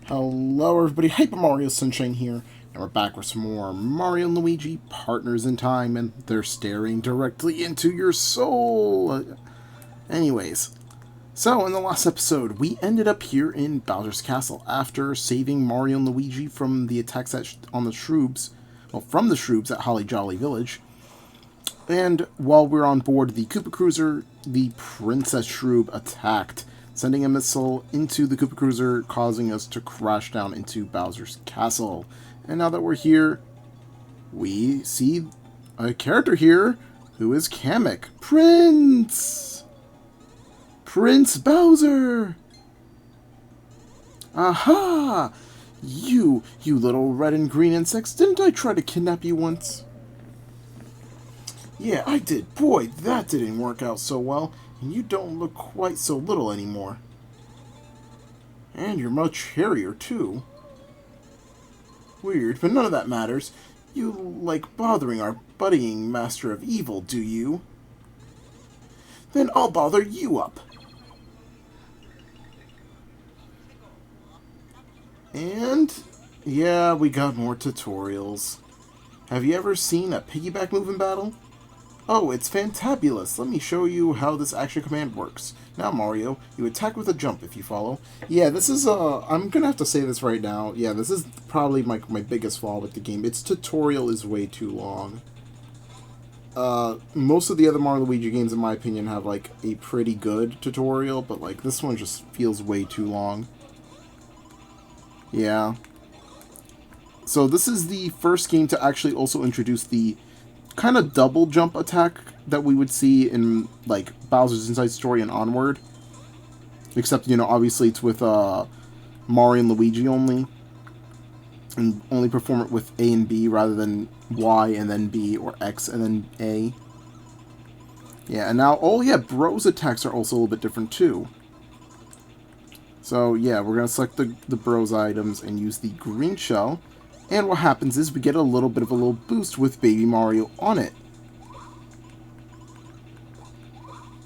Hello everybody, Hyper Mario Sunshine here, and we're back with some more Mario and Luigi, Partners in Time, and they're staring directly into your soul! Anyways, so in the last episode, we ended up here in Bowser's Castle after saving Mario and Luigi from the attacks on the Shroobs, from the Shroobs at Holly Jolly Village. And while we're on board the Koopa Cruiser, the Princess Shroob attacked, sending a missile into the Koopa Cruiser, causing us to crash down into Bowser's Castle. And now that we're here, we see a character here who is Kamek. Prince Bowser! Aha! You little red and green insects, didn't I try to kidnap you once? Yeah, I did. Boy, that didn't work out so well, and you don't look quite so little anymore. And you're much hairier, too. Weird, but none of that matters. You like bothering our budding master of evil, do you? Then I'll bother you up. And, yeah, we got more tutorials. Have you ever seen a piggyback move in battle? Oh, it's fantabulous. Let me show you how this action command works. Now, Mario, you attack with a jump if you follow. Yeah, this is, I'm gonna have to say this right now. Yeah, this is probably my biggest flaw with the game. Its tutorial is way too long. Most of the other Mario Luigi games, in my opinion, have, like, a pretty good tutorial, but, like, this one just feels way too long. Yeah. So this is the first game to actually also introduce the kind of double jump attack that we would see in, like, Bowser's Inside Story and onward. Except, you know, obviously it's with Mario and Luigi only. And only perform it with A and B rather than Y and then B, or X and then A. Yeah, and now, oh yeah, Bros attacks are also a little bit different too. So yeah, we're going to select the Bros items and use the green shell. And what happens is we get a little bit of a little boost with Baby Mario on it.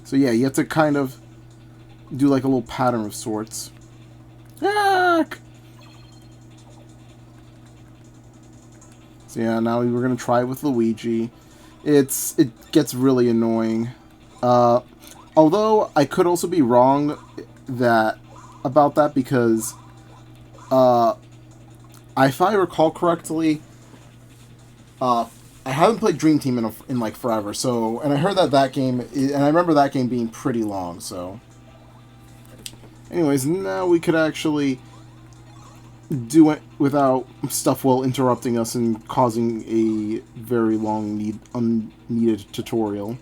So yeah, you have to kind of do like a little pattern of sorts. Yuck! So yeah, now we're going to try with Luigi. It gets really annoying. Although I could also be wrong about that because if I recall correctly, I haven't played Dream Team in like forever. So, and I heard that game, and I remember that game being pretty long. So, anyways, now we could actually do it without Stuffwell interrupting us and causing a very long, unneeded tutorial.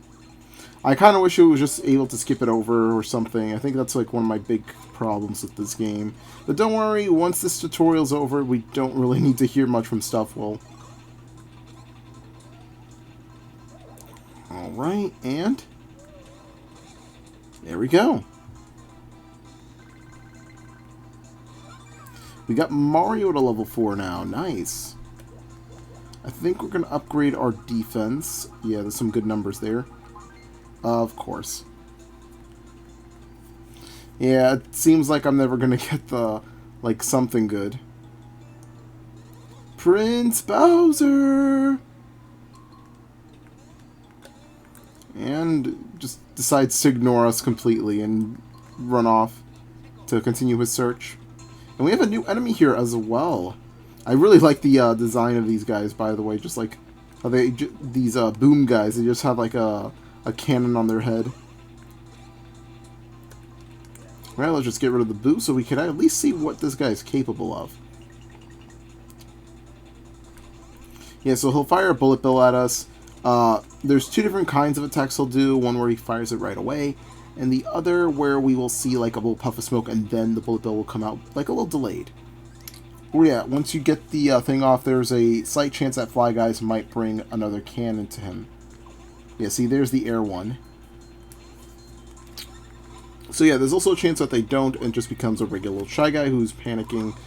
I kind of wish it was just able to skip it over or something. I think that's like one of my big problems with this game. But don't worry, once this tutorial's over, we don't really need to hear much from Stuffwell. Alright, and there we go. We got Mario to level 4 now. Nice. I think we're going to upgrade our defense. Yeah, there's some good numbers there. Of course. Yeah, it seems like I'm never gonna get the, like, something good. Prince Bowser! And just decides to ignore us completely and run off to continue his search. And we have a new enemy here as well. I really like the design of these guys, by the way. Just like how these boom guys, they just have like a cannon on their head. Well, let's just get rid of the boost so we can at least see what this guy is capable of. Yeah, so he'll fire a bullet bill at us. There's two different kinds of attacks he'll do. One where he fires it right away, and the other where we will see like a little puff of smoke and then the bullet bill will come out like a little delayed. Oh yeah, once you get the thing off, there's a slight chance that Fly Guys might bring another cannon to him. Yeah, see, there's the air one. So yeah, there's also a chance that they don't and just becomes a regular little Shy Guy who's panicking.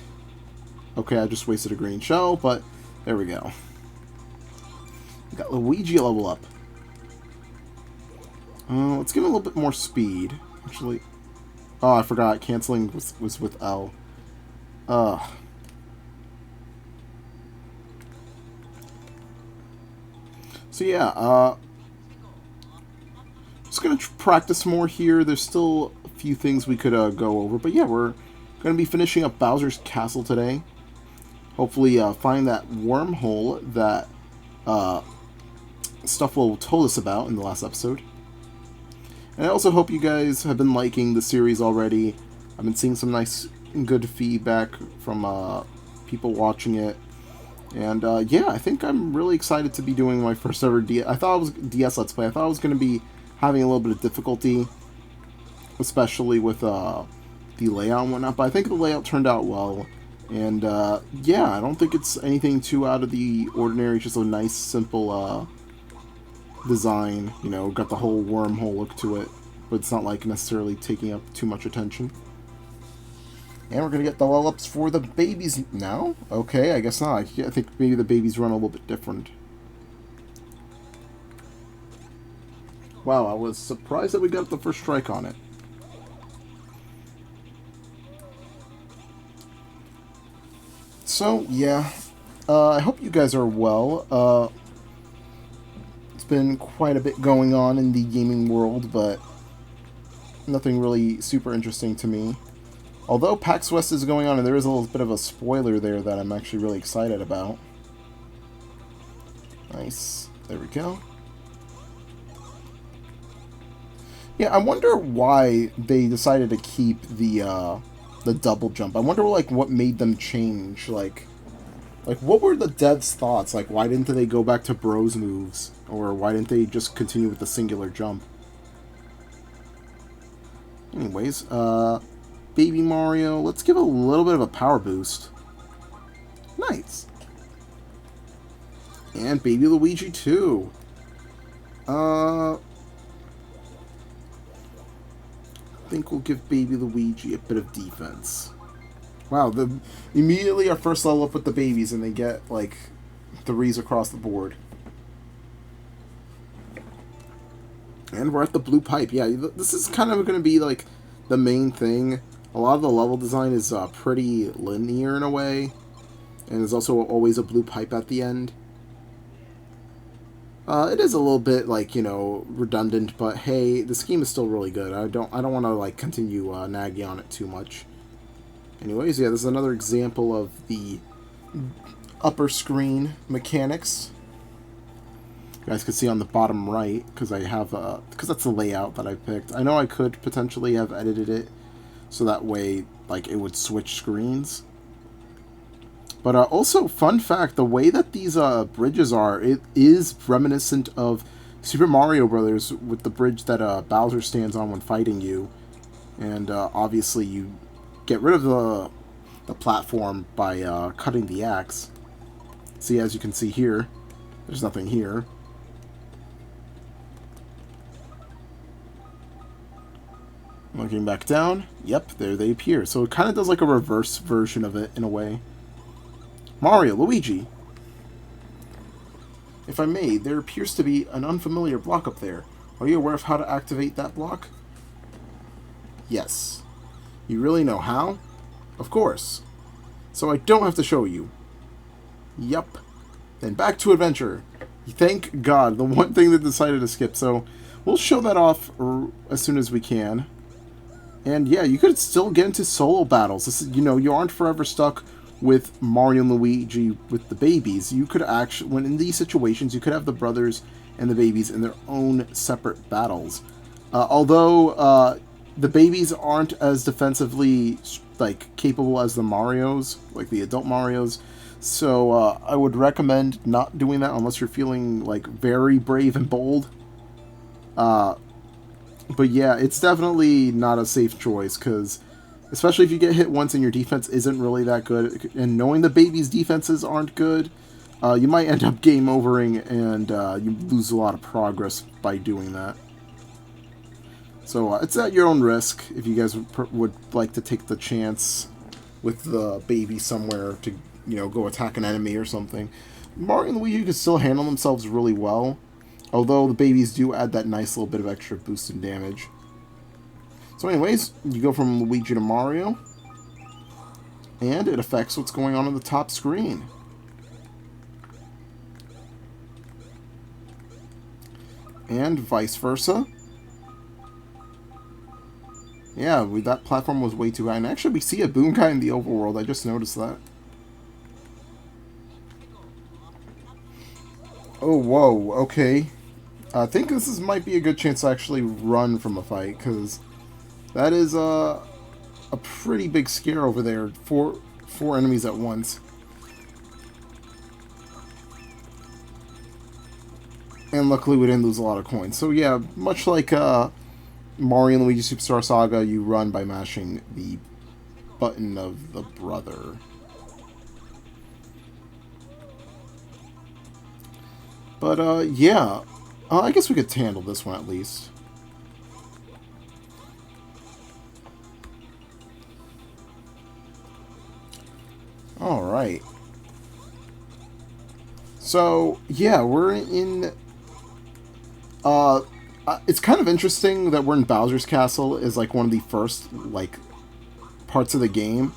Okay, I just wasted a green shell, but there we go. We got Luigi level up. Let's give him a little bit more speed. Actually, oh, I forgot. Canceling was with L. Uh, so yeah, just gonna practice more here. There's still a few things we could go over, but yeah, we're gonna be finishing up Bowser's Castle today. Hopefully, find that wormhole that stuff will told us about in the last episode. And I also hope you guys have been liking the series already. I've been seeing some nice and good feedback from people watching it. And yeah, I think I'm really excited to be doing my first ever I thought it was DS Let's Play. I thought I was going to be having a little bit of difficulty, especially with the layout and whatnot. But I think the layout turned out well. And yeah, I don't think it's anything too out of the ordinary. Just a nice, simple design. You know, got the whole wormhole look to it. But it's not like necessarily taking up too much attention. And we're going to get the level-ups for the babies now? Okay, I guess not. I think maybe the babies run a little bit different. Wow, I was surprised that we got the first strike on it. So, yeah. I hope you guys are well. It's been quite a bit going on in the gaming world, but nothing really super interesting to me. Although PAX West is going on, and there is a little bit of a spoiler there that I'm actually really excited about. Nice. There we go. Yeah, I wonder why they decided to keep the double jump. I wonder, like, what made them change. Like, what were the devs' thoughts? Like, why didn't they go back to bros moves? Or why didn't they just continue with the singular jump? Anyways, Baby Mario, let's give it a little bit of a power boost. Nice. And Baby Luigi too. I think we'll give Baby Luigi a bit of defense. Wow, immediately our first level up with the babies and they get like 3s across the board. And we're at the blue pipe. Yeah, this is kind of going to be like the main thing. A lot of the level design is pretty linear in a way, and there's also always a blue pipe at the end. It is a little bit like, you know, redundant, but hey, the scheme is still really good. I don't want to like continue nagging on it too much. Anyways, yeah, this is another example of the upper screen mechanics. You guys can see on the bottom right, because I have because that's the layout that I picked. I know I could potentially have edited it so that way, like, it would switch screens. But also, fun fact, the way that these bridges are, it is reminiscent of Super Mario Brothers with the bridge that Bowser stands on when fighting you. And obviously you get rid of the platform by cutting the axe. See, as you can see here, there's nothing here. Looking back down, yep, there they appear. So it kind of does like a reverse version of it in a way. Mario, Luigi. If I may, there appears to be an unfamiliar block up there. Are you aware of how to activate that block? Yes. You really know how? Of course. So I don't have to show you. Yup. Then back to adventure. Thank God, the one thing that decided to skip. So we'll show that off as soon as we can. And yeah, you could still get into solo battles. This is, you know, you aren't forever stuck with Mario and Luigi with the babies. You could actually, when in these situations, you could have the brothers and the babies in their own separate battles. Although the babies aren't as defensively like capable as the Marios, like the adult Marios. So I would recommend not doing that unless you're feeling like very brave and bold. But yeah, it's definitely not a safe choice, because especially if you get hit once and your defense isn't really that good, and knowing the baby's defenses aren't good, you might end up game overing, and you lose a lot of progress by doing that. So it's at your own risk if you guys would like to take the chance with the baby somewhere to, you know, go attack an enemy or something. Mario and Luigi can still handle themselves really well, although the babies do add that nice little bit of extra boost in damage. So anyways, you go from Luigi to Mario. and it affects what's going on the top screen. And vice versa. Yeah, that platform was way too high. And actually, we see a boom guy in the overworld. I just noticed that. Oh, whoa, okay. I think this might be a good chance to actually run from a fight, because that is a pretty big scare over there. Four enemies at once. And luckily we didn't lose a lot of coins. So yeah, much like Mario and Luigi Superstar Saga, you run by mashing the button of the brother. But yeah, I guess we could handle this one at least. Alright. So, yeah, we're in... it's kind of interesting that we're in Bowser's Castle is like one of the first, like, parts of the game.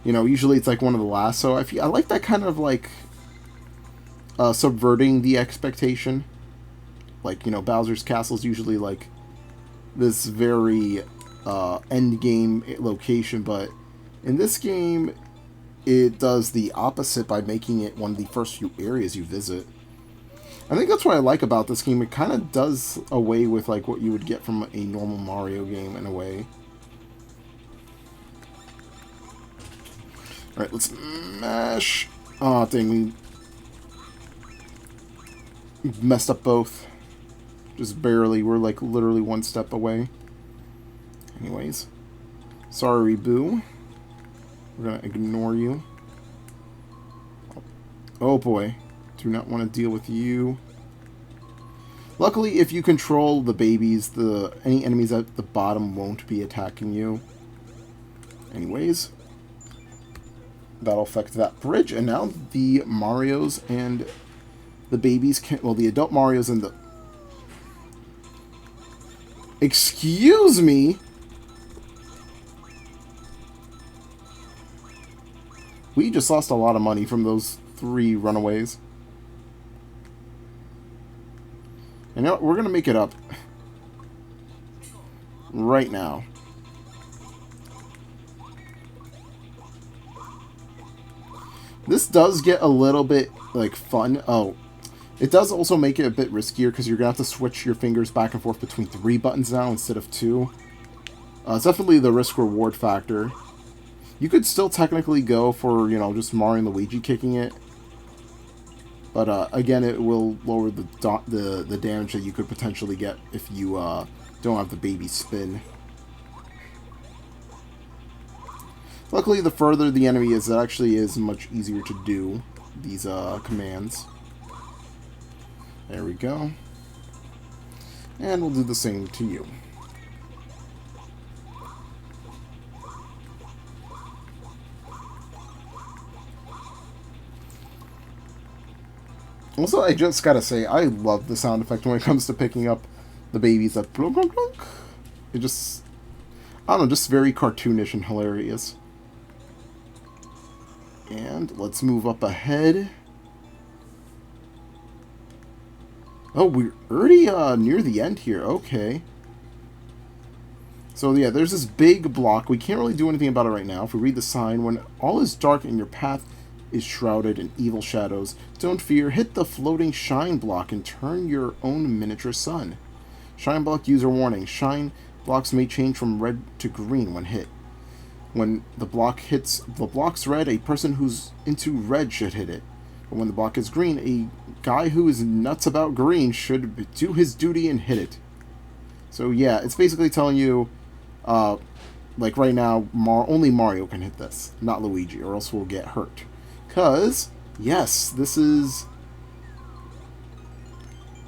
You know, usually it's like one of the last, so I like that kind of, like, subverting the expectation. Like, you know, Bowser's Castle is usually, like, this very, end-game location, but in this game, it does the opposite by making it one of the first few areas you visit. I think that's what I like about this game. It kind of does away with, like, what you would get from a normal Mario game, in a way. Alright, let's mash. Aw, dang, we messed up both. Just barely. We're, like, literally one step away. Anyways. Sorry, Boo. We're gonna ignore you. Oh, boy. Do not want to deal with you. Luckily, if you control the babies, any enemies at the bottom won't be attacking you. Anyways. That'll affect that bridge. And now the Marios and the babies can... Well, the adult Marios and the... Excuse me? We just lost a lot of money from those 3 runaways. And you know, we're going to make it up. Right now. This does get a little bit, like, fun. Oh, it does also make it a bit riskier because you're going to have to switch your fingers back and forth between 3 buttons now instead of 2. It's definitely the risk-reward factor. You could still technically go for, you know, just Mario and Luigi kicking it. But, again, it will lower the damage that you could potentially get if you don't have the baby spin. Luckily, the further the enemy is, it actually is much easier to do these commands. There we go. And we'll do the same to you. Also, I just gotta say, I love the sound effect when it comes to picking up the babies. That blunk, blunk, blunk. It just, I don't know, just very cartoonish and hilarious. And let's move up ahead. Oh, we're already near the end here. Okay. So yeah, there's this big block. We can't really do anything about it right now. If we read the sign, when all is dark and your path is shrouded in evil shadows, don't fear, hit the floating shine block and turn your own miniature sun. Shine block user warning. Shine blocks may change from red to green when hit. When the block hits the block's red, a person who's into red should hit it. But when the block is green, a guy who is nuts about green should do his duty and hit it. So yeah, it's basically telling you, like right now, only Mario can hit this, not Luigi, or else we'll get hurt. Because, yes, this is...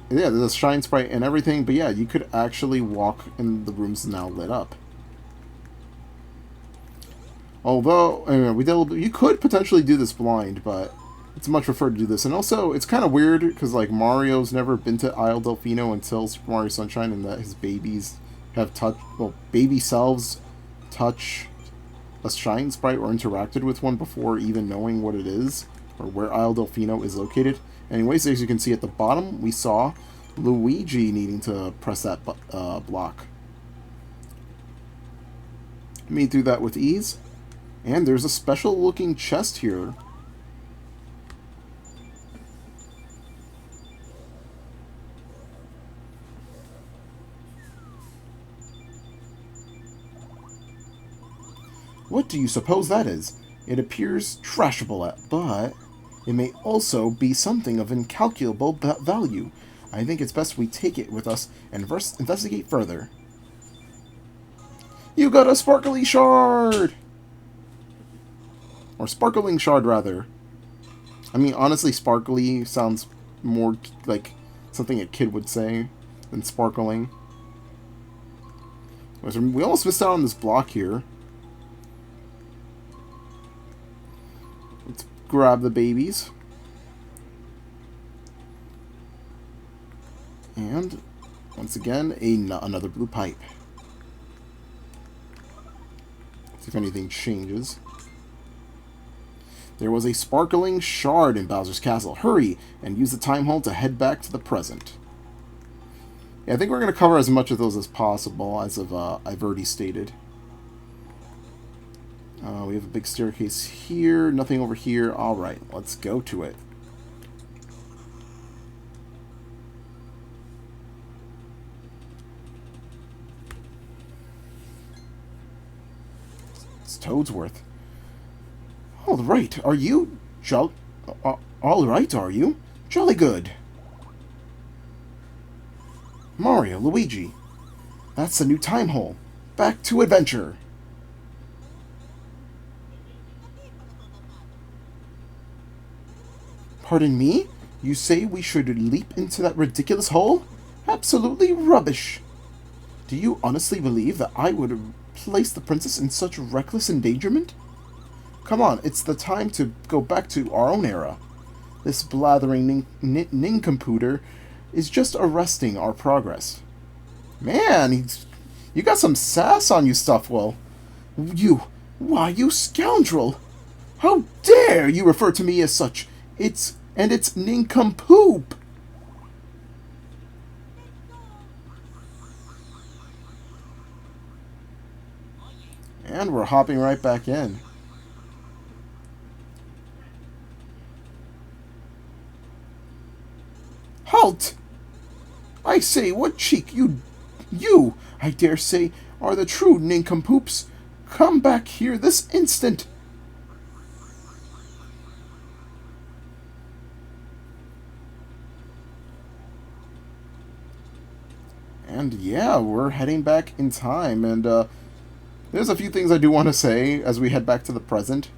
Yeah, there's a shine sprite and everything, but yeah, you could actually walk and the room's now lit up. Although, anyway, you could potentially do this blind, but it's much preferred to do this. And also, it's kind of weird, because like Mario's never been to Isle Delfino until Super Mario Sunshine, and that his babies have baby selves touch a shine sprite or interacted with one before even knowing what it is, or where Isle Delfino is located. Anyways, as you can see at the bottom, we saw Luigi needing to press that block. Made through that with ease. And there's a special looking chest here. What do you suppose that is? It appears trashable, but it may also be something of incalculable value. I think it's best we take it with us and first investigate further. You got a sparkly shard! Or sparkling shard, rather. I mean, honestly, sparkly sounds more like something a kid would say than sparkling. We almost missed out on this block here. Let's grab the babies. And, once again, another blue pipe. See if anything changes. There was a sparkling shard in Bowser's Castle. Hurry, and use the time hole to head back to the present. Yeah, I think we're going to cover as much of those as possible, as I've already stated. We have a big staircase here, nothing over here. Alright, let's go to it. It's Toadsworth. All right, are you? All right, are you? Jolly good. Mario, Luigi. That's the new time hole. Back to adventure. Pardon me? You say we should leap into that ridiculous hole? Absolutely rubbish. Do you honestly believe that I would place the princess in such reckless endangerment? Come on, it's the time to go back to our own era. This blathering nincomputer is just arresting our progress. Man, you got some sass on you, Stuffwell. Why, you scoundrel! How dare you refer to me as such? It's nincompoop! And we're hopping right back in. Halt! I say, what cheek, you, I dare say, are the true nincompoops. Come back here this instant. And yeah, we're heading back in time, and there's a few things I do want to say as we head back to the present.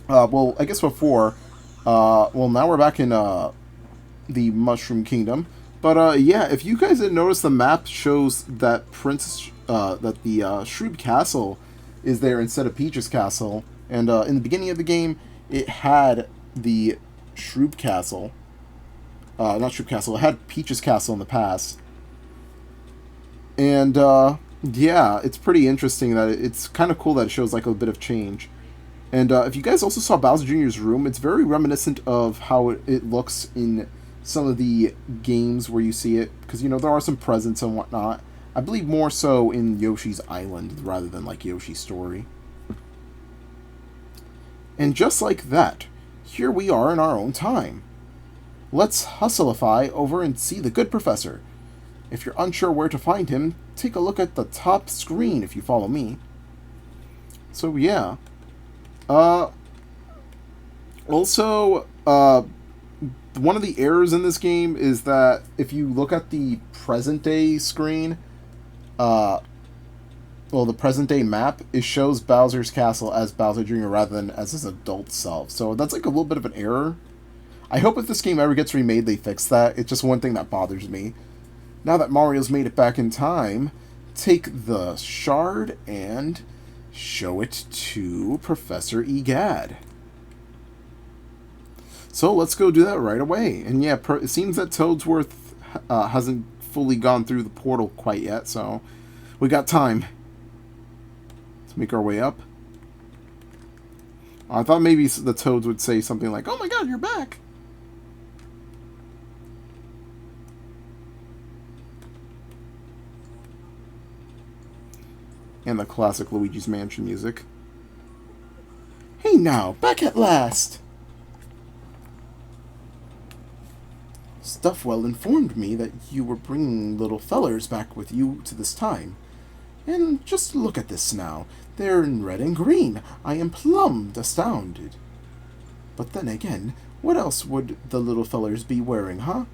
Well, I guess before, well, now we're back in the Mushroom Kingdom. But yeah, if you guys didn't notice, the map shows that that the Shroob Castle is there instead of Peach's Castle. And in the beginning of the game, it had the Shroob Castle. Not Shroob Castle, it had Peach's Castle in the past. And yeah, it's pretty interesting that it's kind of cool that it shows like a bit of change. And if you guys also saw Bowser Jr.'s room, it's very reminiscent of how it looks in some of the games where you see it. Because, you know, there are some presents and whatnot. I believe more so in Yoshi's Island rather than like Yoshi's Story. And just like that, here we are in our own time. Let's hustlify over and see the good professor. If you're unsure where to find him, take a look at the top screen if you follow me. So yeah. Also, one of the errors in this game is that if you look at the present day screen, well, the present day map, it shows Bowser's Castle as Bowser Jr. rather than as his adult self. So that's like a little bit of an error. I hope if this game ever gets remade, they fix that. It's just one thing that bothers me. Now that Mario's made it back in time, take the shard and show it to Professor Egad. So let's go do that right away. And yeah, it seems that Toadsworth hasn't fully gone through the portal quite yet, so we got time. Let's make our way up. I thought maybe the toads would say something like, "Oh my god, you're back!" And the classic Luigi's Mansion music. Hey now, back at last! Stuffwell informed me that you were bringing little fellers back with you to this time. And just look at this now. They're in red and green. I am plumb astounded. But then again, what else would the little fellers be wearing, huh?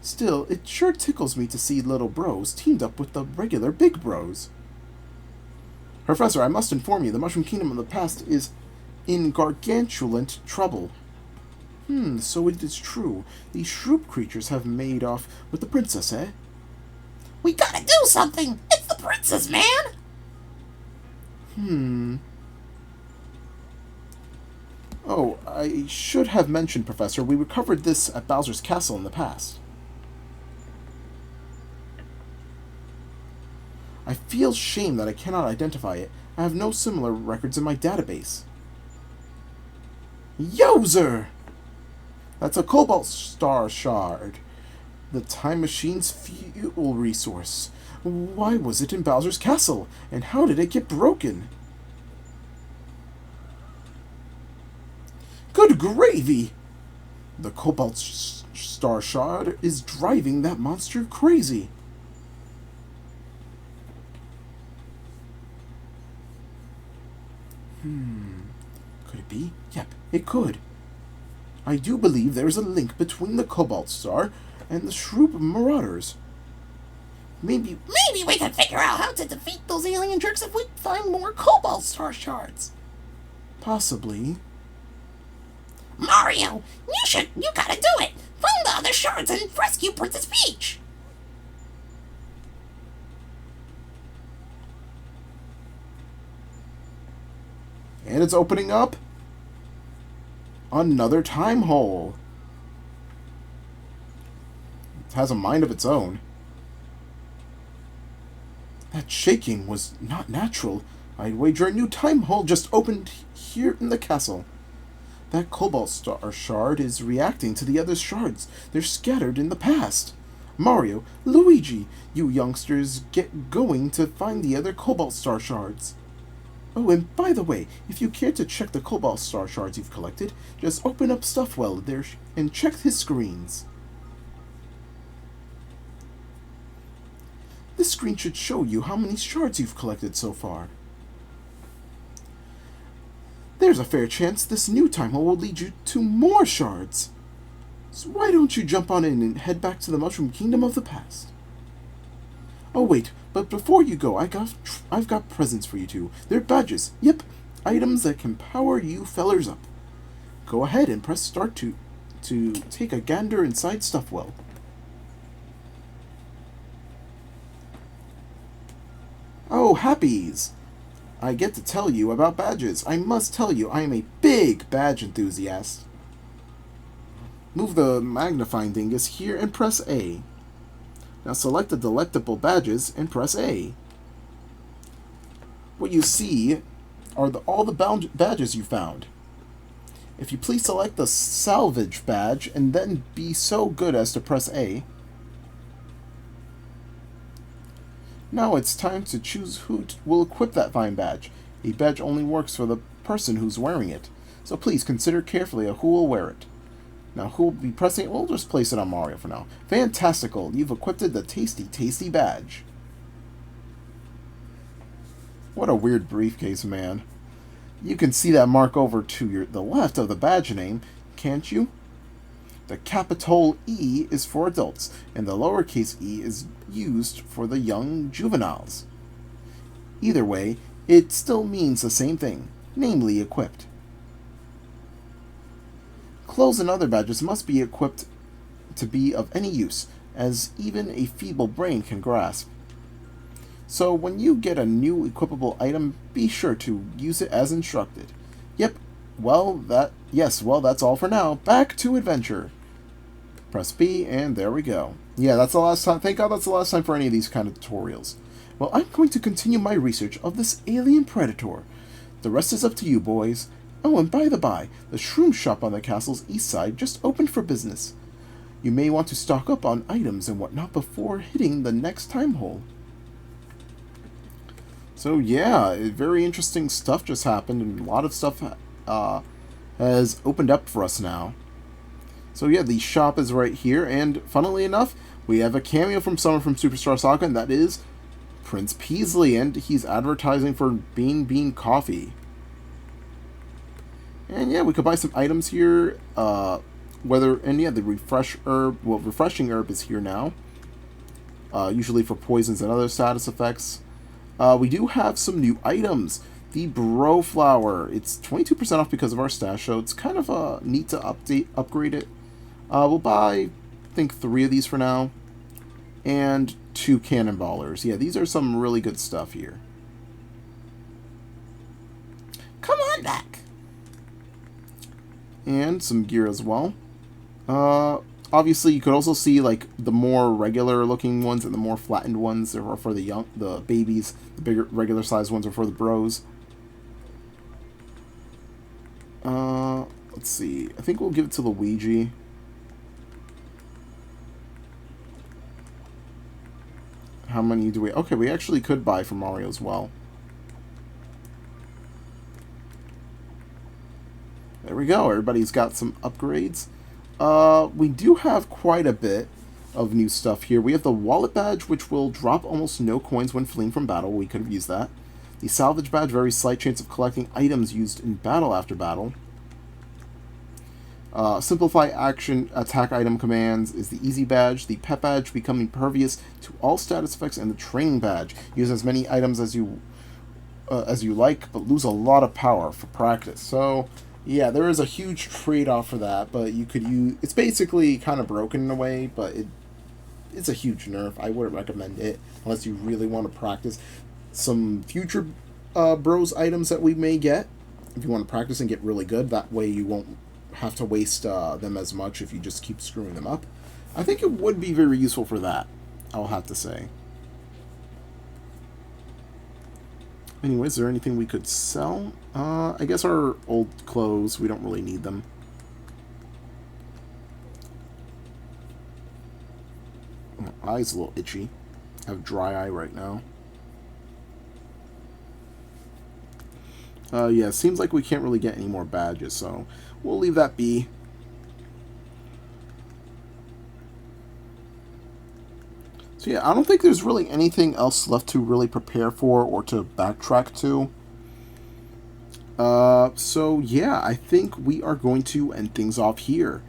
Still, it sure tickles me to see little bros teamed up with the regular big bros. Professor, I must inform you, the Mushroom Kingdom of the past is in gargantuan trouble. So it is true. These shroop creatures have made off with the princess, eh? We gotta do something! It's the princess, man! Oh, I should have mentioned, Professor, we recovered this at Bowser's Castle in the past. I feel shame that I cannot identify it. I have no similar records in my database. Yozer! That's a Cobalt Star Shard. The Time Machine's fuel resource. Why was it in Bowser's Castle? And how did it get broken? Good gravy! The Cobalt Star Shard is driving that monster crazy. Could it be? Yep, it could. I do believe there's a link between the Cobalt Star and the Shroop Marauders. Maybe we can figure out how to defeat those alien jerks if we find more Cobalt Star Shards. Possibly. Mario, you gotta do it! Find the other shards and rescue Princess Peach! And it's opening up another time hole. It has a mind of its own. That shaking was not natural. I'd wager a new time hole just opened here in the castle. That Cobalt Star Shard is reacting to the other shards. They're scattered in the past. Mario, Luigi, you youngsters get going to find the other Cobalt Star Shards. Oh, and by the way, if you care to check the Cobalt Star Shards you've collected, just open up Stuffwell there and check his screens. This screen should show you how many shards you've collected so far. There's a fair chance this new time hole will lead you to more shards. So why don't you jump on in and head back to the Mushroom Kingdom of the past? Oh wait, but before you go, I've got presents for you two. They're badges. Yep, items that can power you fellers up. Go ahead and press start to take a gander inside Stuffwell. Oh, happies! I get to tell you about badges. I must tell you, I am a big badge enthusiast. Move the magnifying dingus here and press A. Now select the delectable badges and press A. What you see are all the badges you found. If you please select the salvage badge and then be so good as to press A. Now it's time to choose who will equip that fine badge. A badge only works for the person who's wearing it, so please consider carefully who will wear it. Now, who will be pressing it? We'll just place it on Mario for now. Fantastical! You've equipped the tasty, tasty badge. What a weird briefcase, man. You can see that mark over to the left of the badge name, can't you? The capital E is for adults, and the lowercase e is used for the young juveniles. Either way, it still means the same thing, namely equipped. Clothes and other badges must be equipped to be of any use, as even a feeble brain can grasp. So when you get a new equipable item, be sure to use it as instructed. Yep, that's all for now. Back to adventure. Press B, and there we go. Yeah, that's the last time. Thank God that's the last time for any of these kind of tutorials. Well, I'm going to continue my research of this alien predator. The rest is up to you, boys. Oh, and by the by, the shroom shop on the castle's east side just opened for business. You may want to stock up on items and whatnot before hitting the next time hole. So yeah, very interesting stuff just happened, and a lot of stuff has opened up for us now. So yeah, the shop is right here, and funnily enough, we have a cameo from someone from Superstar Saga, and that is Prince Peasley, and he's advertising for Bean Coffee. And yeah, we could buy some items here. The refreshing herb is here now. Usually for poisons and other status effects. We do have some new items. The Bro Flower. It's 22% off because of our stash, so it's kind of neat to upgrade it. We'll buy, I think, 3 of these for now. And 2 Cannonballers. Yeah, these are some really good stuff here. Come on back. And some gear as well. Obviously, you could also see like the more regular looking ones and the more flattened ones are for the babies. The bigger regular sized ones are for the bros. Let's see. I think we'll give it to Luigi. How many do we... Okay, we actually could buy for Mario as well. There we go. Everybody's got some upgrades. We do have quite a bit of new stuff here. We have the Wallet Badge, which will drop almost no coins when fleeing from battle. We could have used that. The Salvage Badge, very slight chance of collecting items used in battle after battle. Simplify action attack item commands is the Easy Badge. The Pet Badge, become impervious to all status effects, and the Training Badge. Use as many items as you like, but lose a lot of power for practice. So yeah, there is a huge trade-off for that, but you could use... It's basically kind of broken in a way, but it's a huge nerf. I wouldn't recommend it unless you really want to practice some future bros items that we may get. If you want to practice and get really good, that way you won't have to waste them as much if you just keep screwing them up. I think it would be very useful for that, I'll have to say. Anyways, is there anything we could sell? I guess our old clothes, we don't really need them. My eye's a little itchy. I have dry eye right now. Yeah, seems like we can't really get any more badges, so we'll leave that be. So yeah, I don't think there's really anything else left to really prepare for or to backtrack to. So yeah, I think we are going to end things off here.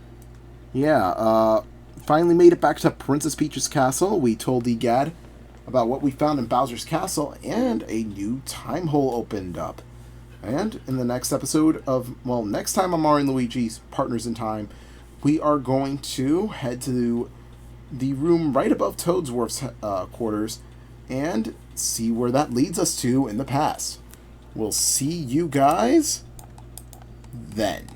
Yeah, finally made it back to Princess Peach's castle. We told the Gad about what we found in Bowser's castle, and a new time hole opened up. And in the next episode of, well, next time on Mario and Luigi's Partners in Time, we are going to head to the room right above Toadsworth's quarters and see where that leads us to in the past. We'll see you guys then.